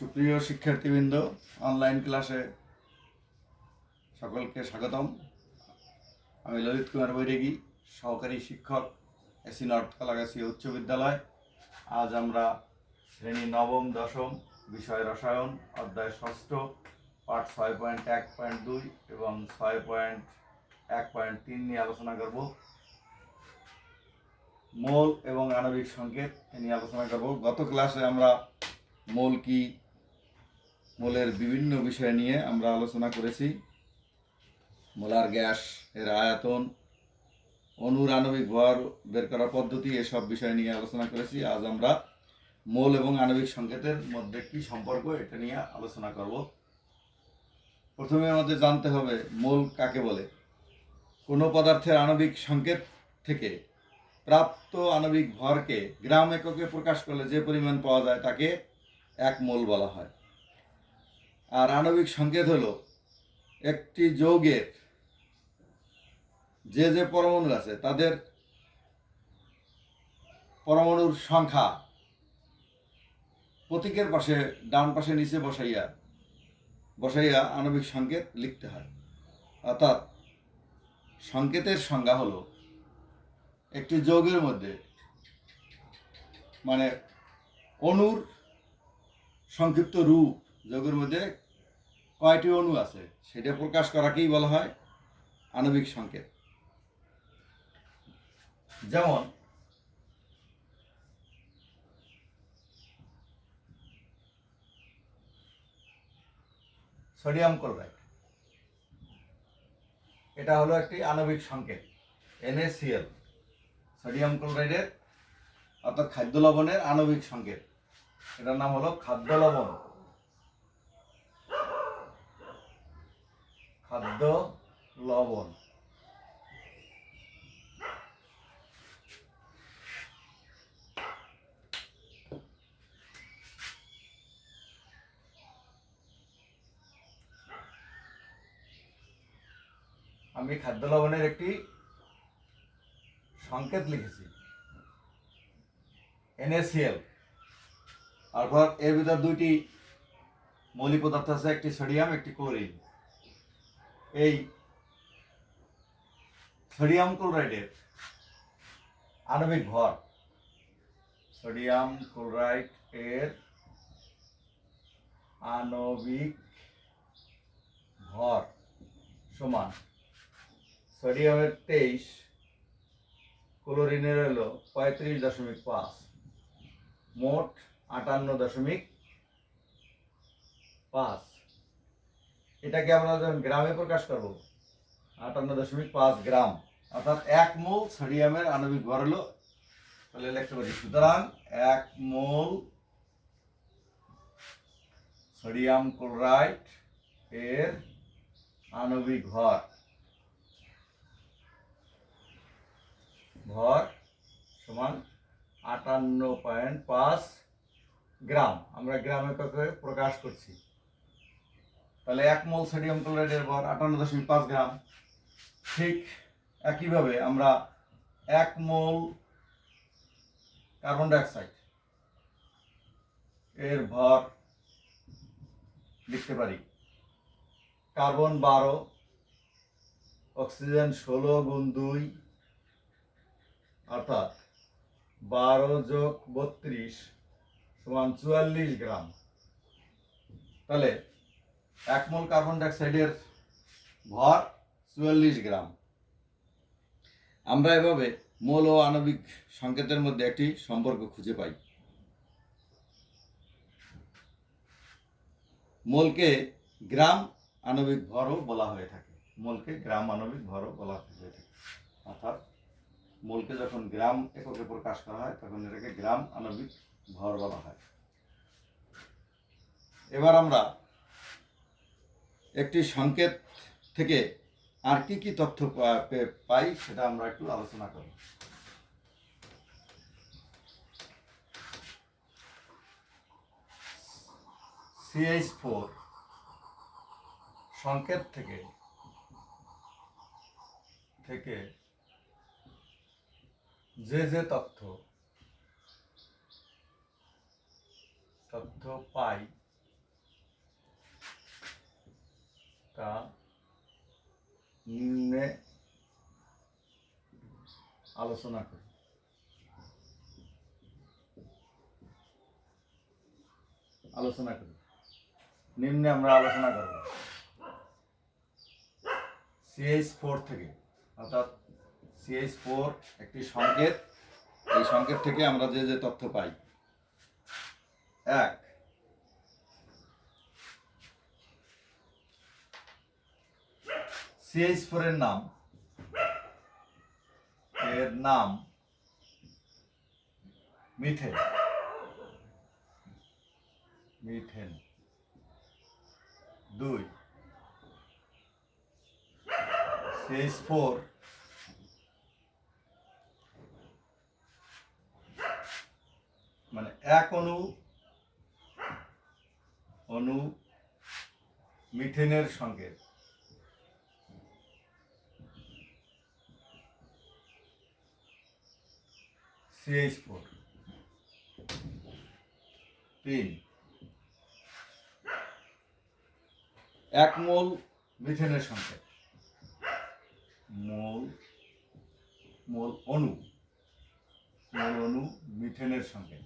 সুপ্রিয় শিক্ষার্থীবৃন্দ, অনলাইন ক্লাসে সকলকে স্বাগতম। আমি ললিত কুমার বৈরাগী, সহকারী শিক্ষক, এসি নর্থ কালাগাছি উচ্চ বিদ্যালয়। আজ আমরা শ্রেণী নবম দশম বিষয় রসায়ন অধ্যায় ষষ্ঠ পাঠ 6.1.2 এবং 6.1.3 নিয়ে আলোচনা করব। মোল এবং আণবিক সংকেত নিয়ে আলোচনা করব। গত ক্লাসে আমরা মোল কি, মোলের বিভিন্ন বিষয় নিয়ে আমরা আলোচনা করেছি। মোলার গ্যাস এর আয়তন, অণুর আণবিক ভর বের করার পদ্ধতি, এসব বিষয় নিয়ে আলোচনা করেছি। আজ আমরা মোল এবং আণবিক সংকেতের মধ্যে কি সম্পর্ক এটা নিয়ে আলোচনা করব। প্রথমে আমাদের জানতে হবে মোল কাকে বলে। কোনো পদার্থের আণবিক সংকেত থেকে প্রাপ্ত আণবিক ভরকে গ্রাম এককে প্রকাশ করলে যে পরিমাণ পাওয়া যায় তাকে এক মোল বলা হয়। আর আণবিক সংকেত হলো একটি যৌগের যে পরমাণু আছে তাদের পরমাণুর সংখ্যা প্রতীকের পাশে ডান পাশে নিচে বসাইয়া আণবিক সংকেত লিখতে হয়। অর্থাৎ সংকেতের সংজ্ঞা হলো একটি যৌগের মধ্যে, মানে অণুর সংক্ষিপ্ত রূপ, যৌগের মধ্যে কয়টি অণু আছে সেটা প্রকাশ করাকেই বলা হয় আণবিক সংকেত। যেমন সোডিয়াম ক্লোরাইড, এটা হলো একটি আণবিক সংকেত NaCl, সোডিয়াম ক্লোরাইডের অর্থাৎ খাদ্য লবণের আণবিক সংকেত। এটার নাম হলো খাদ্য লবণ। খাদ্য লবণ। আমি খাদ্য লবণের একটি সংকেত লিখেছি NaCl। তারপর এর ভিতর দুইটি মৌলিক পদার্থ আছে, একটি সোডিয়াম, একটি ক্লোরিন। এই সোডিয়াম ক্লোরাইডের আণবিক ভর, সোডিয়াম ক্লোরাইড এর আণবিক ভর সমান সোডিয়ামের 23, ক্লোরিনের হলো 35.5, মোট 58.5। এটাকে আমরা যখন গ্রামে প্রকাশ করব 58.5 গ্রাম, অর্থাৎ 1 মোল সোডিয়ামের আণবিক ভর হলো, তাহলে লিখতে পারি, সুতরাং 1 মোল সোডিয়াম ক্লোরাইড এর আণবিক ভর সমান 58.5 গ্রাম। আমরা গ্রাম এককে প্রকাশ করছি, তাহলে 1 মোল সোডিয়াম ক্লোরাইডের ভর 58.5 গ্রাম। ঠিক একইভাবে আমরা 1 মোল কার্বন ডাইঅক্সাইড এর ভর লিখতে পারি কার্বন 12, অক্সিজেন 16 গুণ 2, অর্থাৎ 12 যোগ 32 সমান 44 গ্রাম। তাহলে 1 মোল কার্বন ডাইঅক্সাইডের ভর 44 গ্রাম। আমরা এভাবে মোল ও আণবিক সংকেতের মধ্যে একটি সম্পর্ক খুঁজে পাই। মোলকে গ্রাম আণবিক ভরও বলা হয়ে থাকে। মোলকে গ্রাম আণবিক ভরও বলা হয়ে থাকে। অর্থাৎ মোলকে যখন গ্রাম এককে প্রকাশ করা হয় তখন এটাকে গ্রাম আণবিক ভর বলা হয়। এবার আমরা একটি সংকেত থেকে আর কি কি তথ্য পাই সেটা আমরা একটু আলোচনা করব। CH4 সংকেত থেকে যে তথ্য পাই তা নিম্নে আলোচনা করি। নিম্নে আমরা আলোচনা করব CH4 থেকে, অর্থাৎ CH4 একটি সংকেত। এই সংকেত থেকে আমরা যে যে তথ্য পাই: এক, CH4 এর নাম মিথেন। দুই, CH4 মানে এক অণু মিথেনের সংকেত। CH4। তিন, এক মোল মিথেনের সংকেত। মোল অণু মিথেনের সংকেত।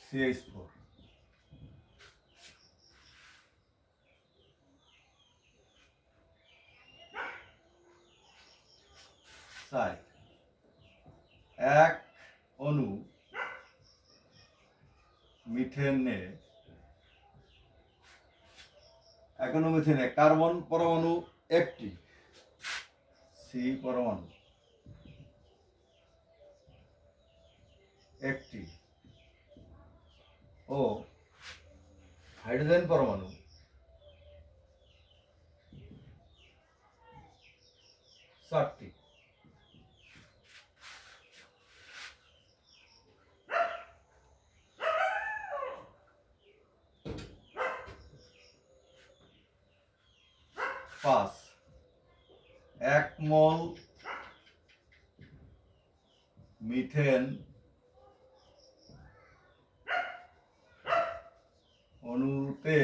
CH4। চার, এক অণু মিথেনে কার্বন পরমাণু একটি, সি পরমাণু একটি, ও হাইড্রোজেন পরমাণু চারটি। পাঁচ, এক মোল মিথেন অণুতে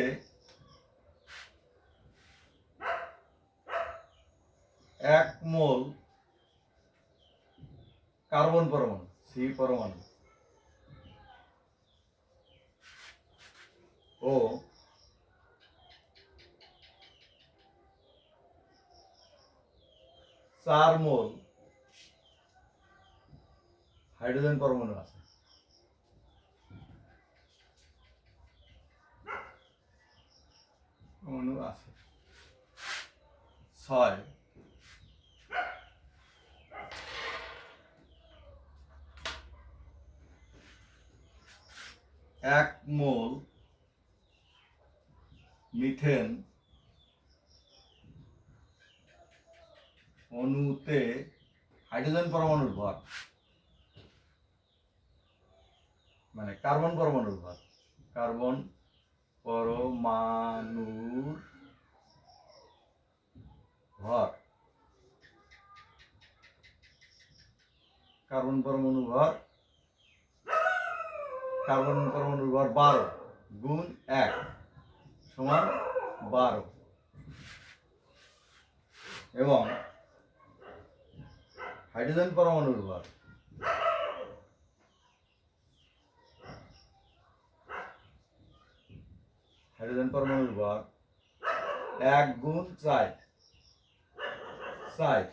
এক মোল কার্বন পরমাণু, সি পরমাণু, ও চার মোল হাইড্রোজেন পরমাণু আছে। ছয়, এক মোল মিথেন অণুতে হাইড্রোজেন পরমাণুর ভর, মানে কার্বন পরমাণুর ভর, কার্বন পরমাণুর ভর, কার্বন পরমাণুর ভর 12 গুণ 1 সমান 12, এবং হাইড্রোজেন পরমাণুর ভর 1 গুণ 4, 4।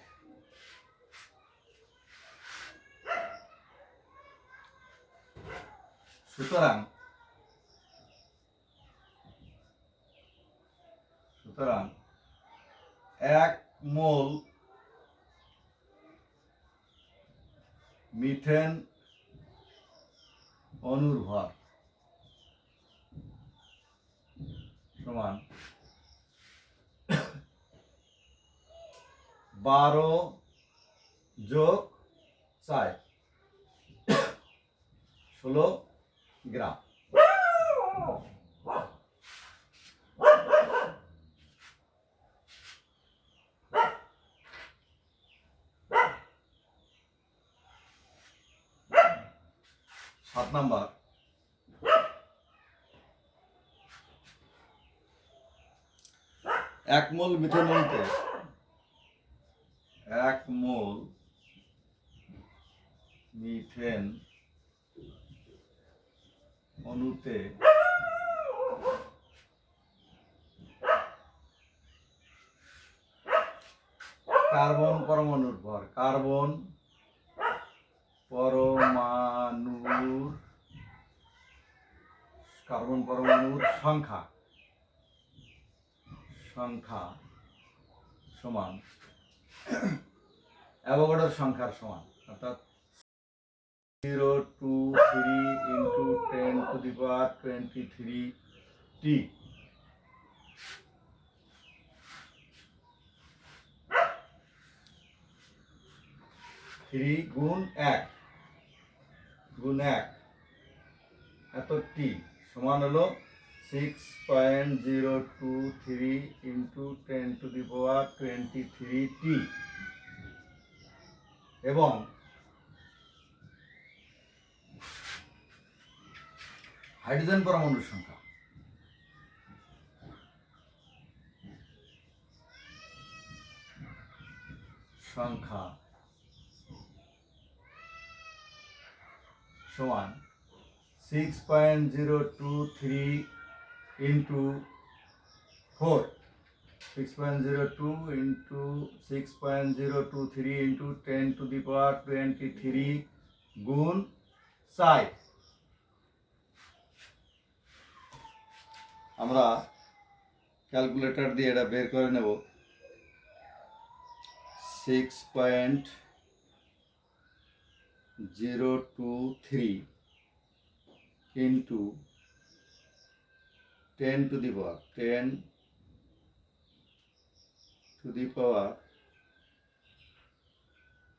সুতরাং এক মোল মিথেন অণুর ভর সমান 12 যোগ 4, 16 গ্রাম। সাত নাম্বার, এক মোল মিথেন অণুতে 1 মোল মিথেন অণুতে কার্বন পরমাণুর ভর, কার্বন পরমাণুর সংখ্যা সমান অ্যাভোগাড্রোর সংখ্যার সমান, অর্থাৎ 023 into 10 to the power 23 t। 3 গুণ 1 এত টি সমান হলো 6.023 into 10 to the power 23 t। এবং হাইড্রোজেন পরমাণুর সংখ্যা সমান 6.023 into 4, 6.02 into 6.023 into 10 to the power 23 গুণ 4। আমরা ক্যালকুলেটর দিয়ে এটা বের করে নেব। 6.023 into 10 to the power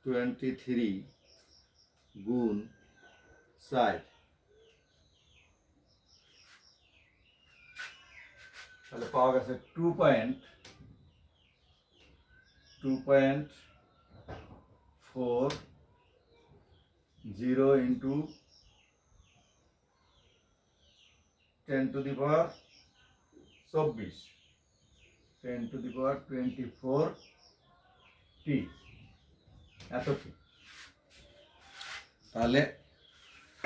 23 গুণ 4, তাহলে পাওয়া গেছে 2.40 into 10 to the power 24, 10 to the power 24 t এত ঠিক। তাহলে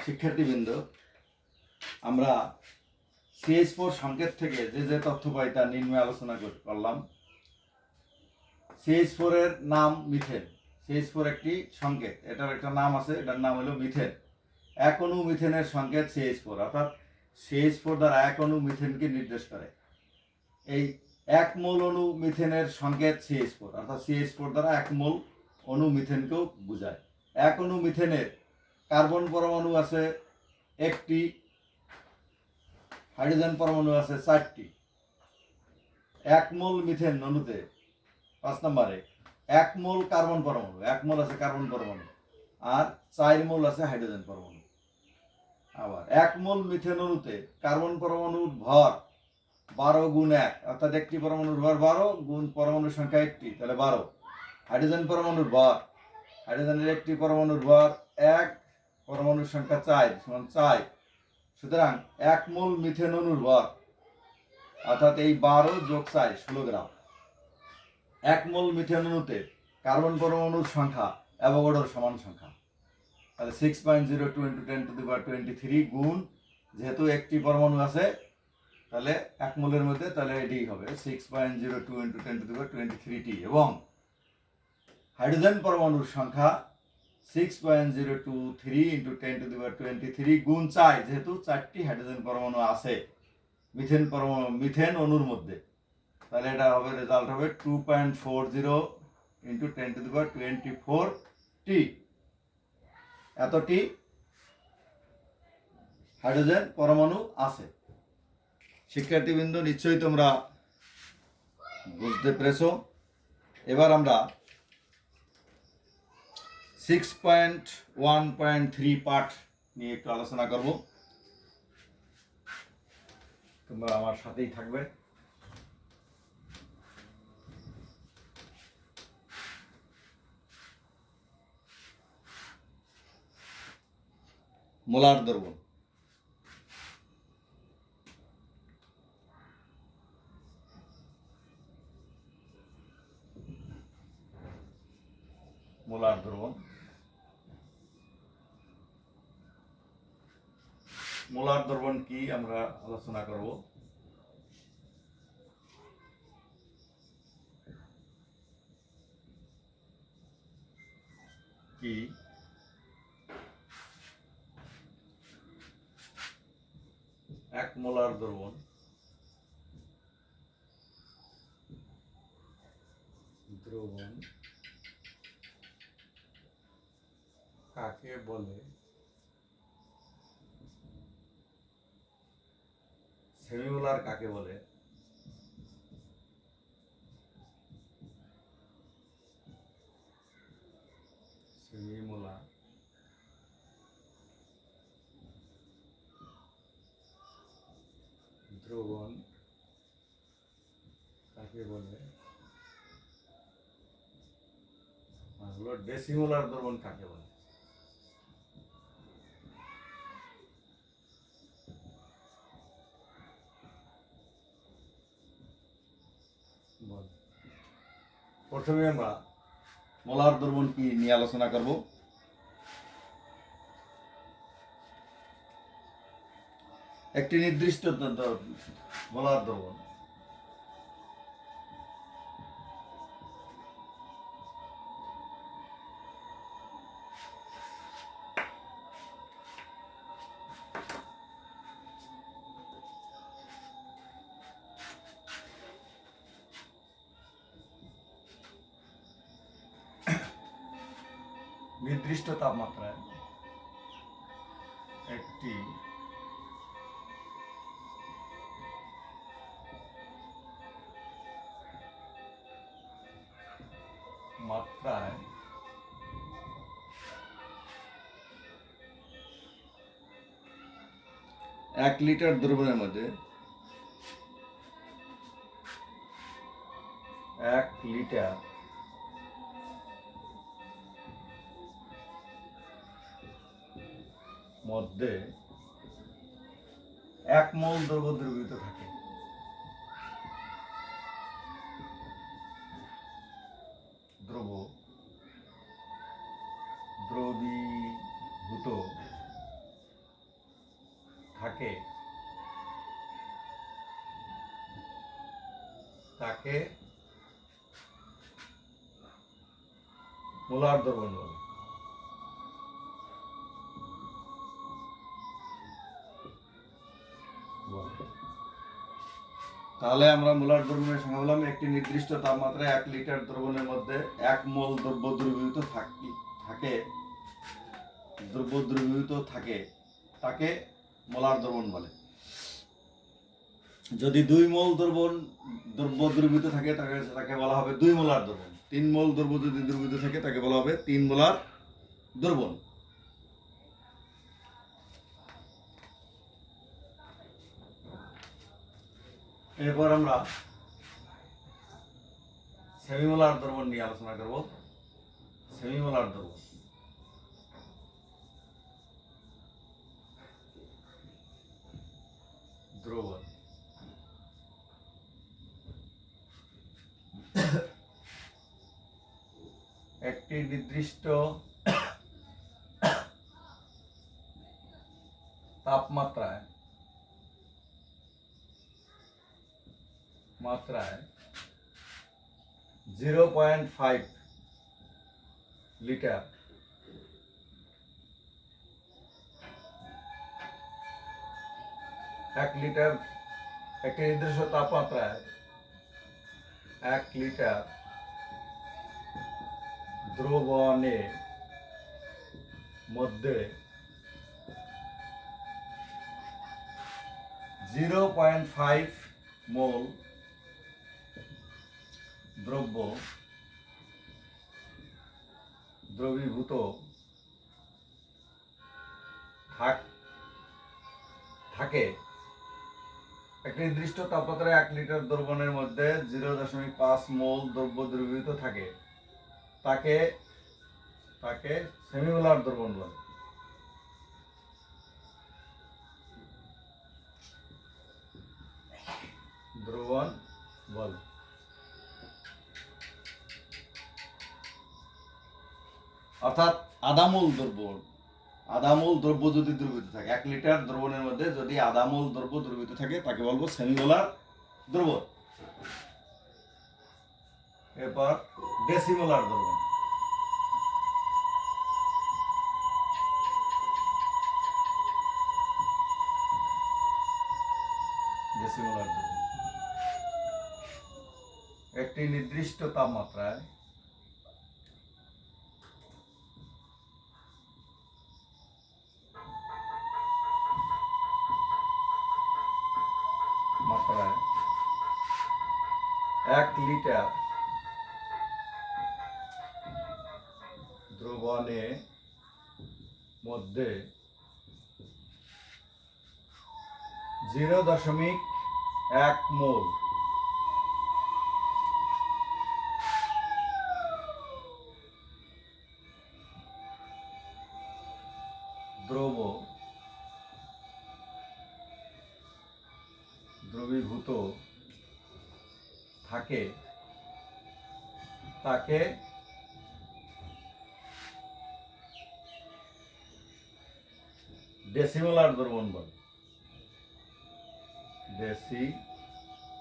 শিক্ষার্থীবৃন্দ, আমরা CH4 সংকেত থেকে যে তথ্য পাই তা নিম্নে আলোচনা করলাম। CH4 এর নাম মিথেন। CH4 একটি সংকেত, এটার একটা নাম আছে, এটার নাম হলো মিথেন। এক অণু মিথেনের সংকেত CH4, অর্থাৎ CH4 দ্বারা এক অণু মিথেনকে নির্দেশ করে। এই এক মোল অণু মিথেনের সংকেত CH4, অর্থাৎ CH4 দ্বারা এক মোল অণু মিথেনকেও বোঝায়। এক অণু মিথেনের কার্বন পরমাণু আছে একটি, হাইড্রোজেন পরমাণু আছে 4টি। এক মোল মিথেন অণুতে 5 নম্বরে 1 মোল কার্বন পরমাণু, 1 মোল আছে কার্বন পরমাণু, আর 4 মোল আছে হাইড্রোজেন পরমাণু। আবার 1 মোল মিথেন অণুতে কার্বন পরমাণুর ভর 12 গুণ 1, অর্থাৎ একটি পরমাণুর ভর 12 গুণ পরমাণুর সংখ্যা একটি, তাহলে 12। হাইড্রোজেন পরমাণুর ভর, হাইড্রোজেনের একটি পরমাণুর ভর 1, পরমাণুর সংখ্যা 4 সমান 4। সুতরাং 1 মোল মিথেন অণুর ভর, অর্থাৎ এই 12 যোগ 4 16 গ্রাম। 1 মোল মিথেন অণুতে কার্বন পরমাণুর সংখ্যা অ্যাভোগাড্রোর সমান সংখ্যা, তাহলে 6.02 into 10 to the power 23 গুণ, যেহেতু একটি পরমাণু আছে তাহলে 1 মোলের মধ্যে, তাহলে এটি হবে 6.02 into 10 to the power 23 t। এবং হাইড্রোজেন পরমাণুর সংখ্যা 6.023 into 10 to the power 23 গুণ 4, যেহেতু 4টি হাইড্রোজেন পরমাণু আছে মিথেন অণুর মধ্যে, তাহলে এটা হবে, রেজাল্ট হবে 2.40 into 10 to the power 24 t। এতটি হাইড্রোজেন পরমাণু আছে। শিক্ষার্থীবৃন্দ, নিশ্চয়ই তোমরা বুঝতে পেরেছো। এবার আমরা 6.1.3 পার্ট নিয়ে একটু আলোচনা করব। তোমরা আমার সাথেই থাকবে। মোলার দ্রবণ। মোলার দ্রবণ। মোলার দ্রবণ কি আমরা আলোচনা করব। কি এক মোলার দ্রবণ কাকে বলে, সেমিমোলার কাকে বলে, সেমিমোলার দ্রবণ কাকে বলে, আর হলো ডেসিমোলার দ্রবণ কাকে বলে। প্রথমে আমরা মোলার দ্রবণ কি নিয়ে আলোচনা করব। একটি নির্দিষ্ট মোলার দ্রবণ নির্দিষ্ট তাপমাত্রায় একটি মাত্রায় 1 লিটার দ্রবণের মধ্যে 1 লিটার মধ্যে 1 মোল দ্রব্য দ্রবীভূত থাকে। দ্রবীভূত থাকে তাকে মোলার দ্রবণ বলে। তাহলে আমরা মোলার দ্রবণের সংজ্ঞা বললাম, একটি নির্দিষ্ট তাপমাত্রায় 1 লিটার দ্রবণের মধ্যে 1 মোল দ্রব্য দ্রবীভূত থাকে তাকে মোলার দ্রবণ বলে। যদি 2 মোল দ্রব্য দ্রবীভূত থাকে তাকে বলা হবে 2 মোলার দ্রবণ। 3 মোল দ্রব্য যদি দ্রবীভূত থাকে তাকে বলা হবে 3 মোলার দ্রবণ। এরপর আমরা সেমিমোলার দ্রবণ নিয়ে আলোচনা করব। সেমিমোলার দ্রবণ একটি নির্দিষ্ট তাপমাত্রায় 0.5 লিটার একটি নির্দিষ্ট তাপমাত্রায় 1 লিটার দ্রবণের মধ্যে 0.5 মোল দ্রব্য দ্রবীভূত থাকে। একটি নির্দিষ্ট তাপমাত্রায় 1 লিটার দ্রবণের মধ্যে 0.5 মোল দ্রব্য দ্রবীভূত থাকে তাকে সেমিমোলার দ্রবণ বলে। অর্থাৎ আধামূল দ্রব্য যদি দ্রবীভূত থাকে, 1 লিটার দ্রবণের মধ্যে যদি আধামূল দ্রব্য দ্রবীভূত থাকে তাকে বলবো সেমিমোলার দ্রবণ। এরপর ডেসিমোলার দ্রবণ। ডেসিমোলার দ্রবণ একটি নির্দিষ্ট তাপমাত্রায় মাত্রায় 1 লিটার দ্রবণের মধ্যে 0.1 মোল দ্রবীভূত থাকে তাকে ডেসিমোলার দ্রবণ বলে। ডেসিমোলার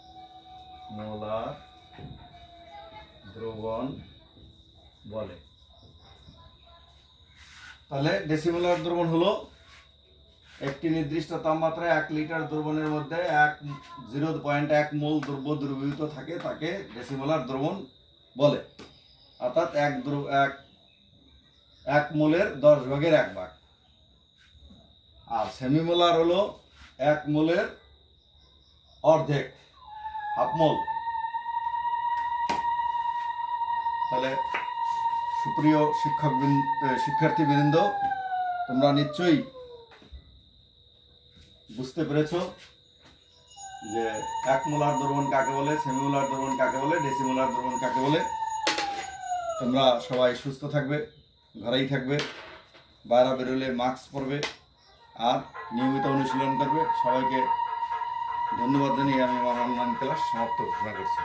দ্রবণ বলে। তাহলে ডেসিমোলার দ্রবণ হলো একটি নির্দিষ্ট তাপমাত্রায় 1 লিটার দ্রবণের মধ্যে 0.1 মোল দ্রব্য দ্রবীভূত থাকে তাকে ডেসিমোলার দ্রবণ বলে। অর্থাৎ 1 মোলের 10 ভাগের 1 ভাগ। আর সেমিমোলার হলো 1 মোলের অর্ধেক, হাফ মোল। তাহলে সুপ্রিয় শিক্ষার্থীবৃন্দ, তোমরা নিশ্চয়ই বুঝতে পেরেছো যে 1 মোলার দ্রবণ কাকে বলে, সেমিমোলার দ্রবণ কাকে বলে, ডেসিমোলার দ্রবণ কাকে বলে। তোমরা সবাই সুস্থ থাকবে, ঘরেই থাকবে, বাইরে বেরোলে মাস্ক পরবে আর নিয়মিত অনুশীলন করবে। সবাইকে ধন্যবাদ জানিয়ে আমি আমার অনলাইন ক্লাস সমাপ্ত ঘোষণা করছি।